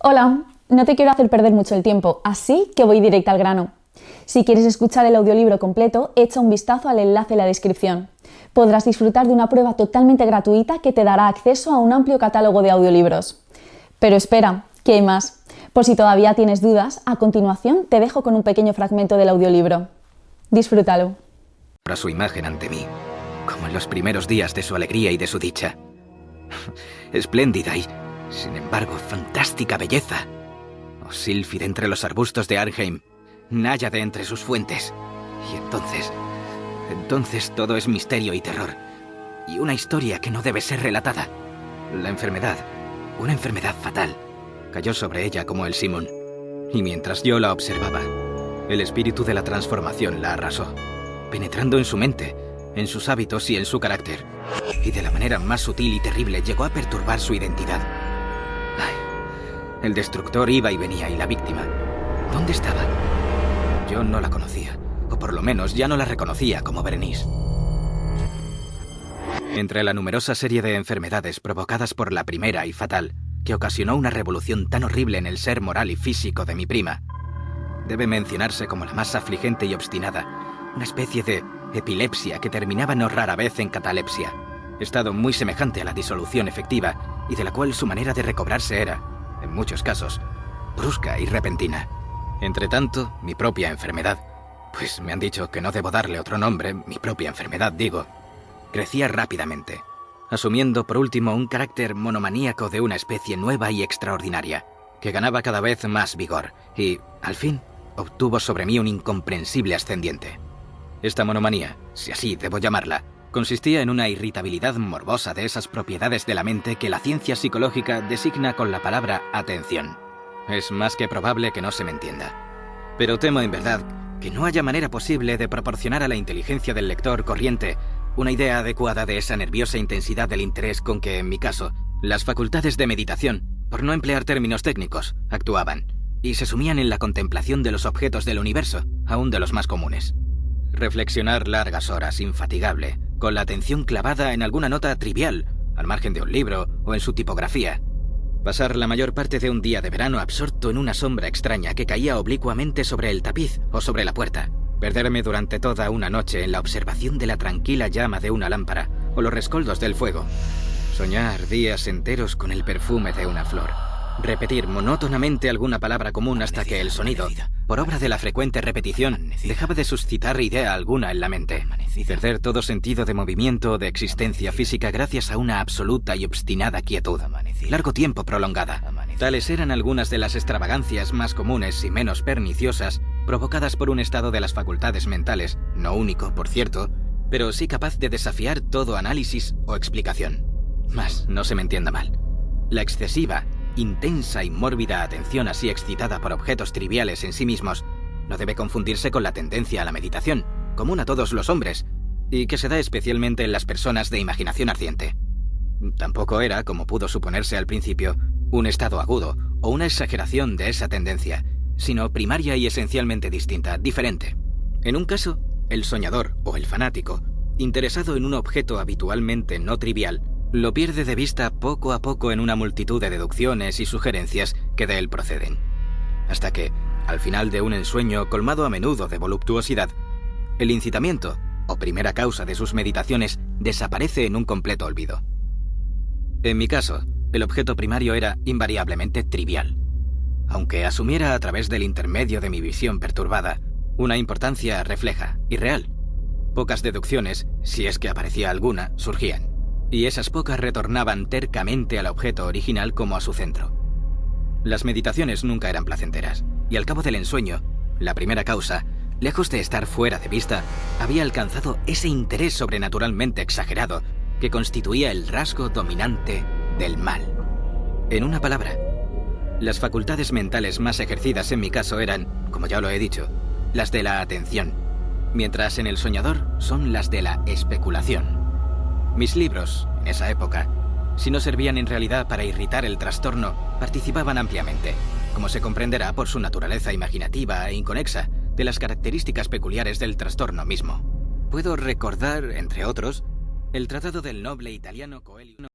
Hola, no te quiero hacer perder mucho el tiempo, así que voy directa al grano. Si quieres escuchar el audiolibro completo, echa un vistazo al enlace en la descripción. Podrás disfrutar de una prueba totalmente gratuita que te dará acceso a un amplio catálogo de audiolibros. Pero espera, que hay más. Por si todavía tienes dudas, a continuación te dejo con un pequeño fragmento del audiolibro. Disfrútalo. A su imagen ante mí, como en los primeros días de su alegría y de su dicha. Espléndida y, sin embargo, fantástica belleza. Oh, sílfide entre los arbustos de Arnheim, náyade entre sus fuentes. Y entonces todo es misterio y terror. Y una historia que no debe ser relatada. La enfermedad, una enfermedad fatal, cayó sobre ella como el simón. Y mientras yo la observaba, el espíritu de la transformación la arrasó, penetrando en su mente, en sus hábitos y en su carácter. Y de la manera más sutil y terrible llegó a perturbar su identidad. Ay, el destructor iba y venía y la víctima, ¿dónde estaba? Yo no la conocía, o por lo menos ya no la reconocía como Berenice. Entre la numerosa serie de enfermedades provocadas por la primera y fatal, que ocasionó una revolución tan horrible en el ser moral y físico de mi prima, debe mencionarse como la más afligente y obstinada, una especie de epilepsia que terminaba no rara vez en catalepsia, estado muy semejante a la disolución efectiva y de la cual su manera de recobrarse era, en muchos casos, brusca y repentina. Entretanto, mi propia enfermedad, pues me han dicho que no debo darle otro nombre, mi propia enfermedad digo, crecía rápidamente, asumiendo por último un carácter monomaníaco de una especie nueva y extraordinaria, que ganaba cada vez más vigor y, al fin, obtuvo sobre mí un incomprensible ascendiente. Esta monomanía, si así debo llamarla, consistía en una irritabilidad morbosa de esas propiedades de la mente que la ciencia psicológica designa con la palabra atención. Es más que probable que no se me entienda. Pero temo en verdad que no haya manera posible de proporcionar a la inteligencia del lector corriente una idea adecuada de esa nerviosa intensidad del interés con que, en mi caso, las facultades de meditación, por no emplear términos técnicos, actuaban, y se sumían en la contemplación de los objetos del universo, aún de los más comunes. Reflexionar largas horas, infatigable, con la atención clavada en alguna nota trivial, al margen de un libro o en su tipografía. Pasar la mayor parte de un día de verano absorto en una sombra extraña que caía oblicuamente sobre el tapiz o sobre la puerta. Perderme durante toda una noche en la observación de la tranquila llama de una lámpara o los rescoldos del fuego. Soñar días enteros con el perfume de una flor. Repetir monótonamente alguna palabra común hasta que el sonido, por obra de la frecuente repetición, dejaba de suscitar idea alguna en la mente. Perder todo sentido de movimiento o de existencia física gracias a una absoluta y obstinada quietud. Largo tiempo prolongada. Tales eran algunas de las extravagancias más comunes y menos perniciosas provocadas por un estado de las facultades mentales, no único, por cierto, pero sí capaz de desafiar todo análisis o explicación. Mas no se me entienda mal. La excesiva, intensa y mórbida atención así excitada por objetos triviales en sí mismos no debe confundirse con la tendencia a la meditación, común a todos los hombres, y que se da especialmente en las personas de imaginación ardiente. Tampoco era, como pudo suponerse al principio, un estado agudo o una exageración de esa tendencia, sino primaria y esencialmente distinta, diferente. En un caso, el soñador o el fanático, interesado en un objeto habitualmente no trivial, lo pierde de vista poco a poco en una multitud de deducciones y sugerencias que de él proceden. Hasta que, al final de un ensueño colmado a menudo de voluptuosidad, el incitamiento, o primera causa de sus meditaciones, desaparece en un completo olvido. En mi caso, el objeto primario era invariablemente trivial, aunque asumiera a través del intermedio de mi visión perturbada una importancia refleja y real. Pocas deducciones, si es que aparecía alguna, surgían, y esas pocas retornaban tercamente al objeto original como a su centro. Las meditaciones nunca eran placenteras, y al cabo del ensueño, la primera causa, lejos de estar fuera de vista, había alcanzado ese interés sobrenaturalmente exagerado que constituía el rasgo dominante del mal. En una palabra, las facultades mentales más ejercidas en mi caso eran, como ya lo he dicho, las de la atención, mientras en el soñador son las de la especulación. Mis libros, en esa época, si no servían en realidad para irritar el trastorno, participaban ampliamente, como se comprenderá por su naturaleza imaginativa e inconexa, de las características peculiares del trastorno mismo. Puedo recordar, entre otros, el tratado del noble italiano Coelho.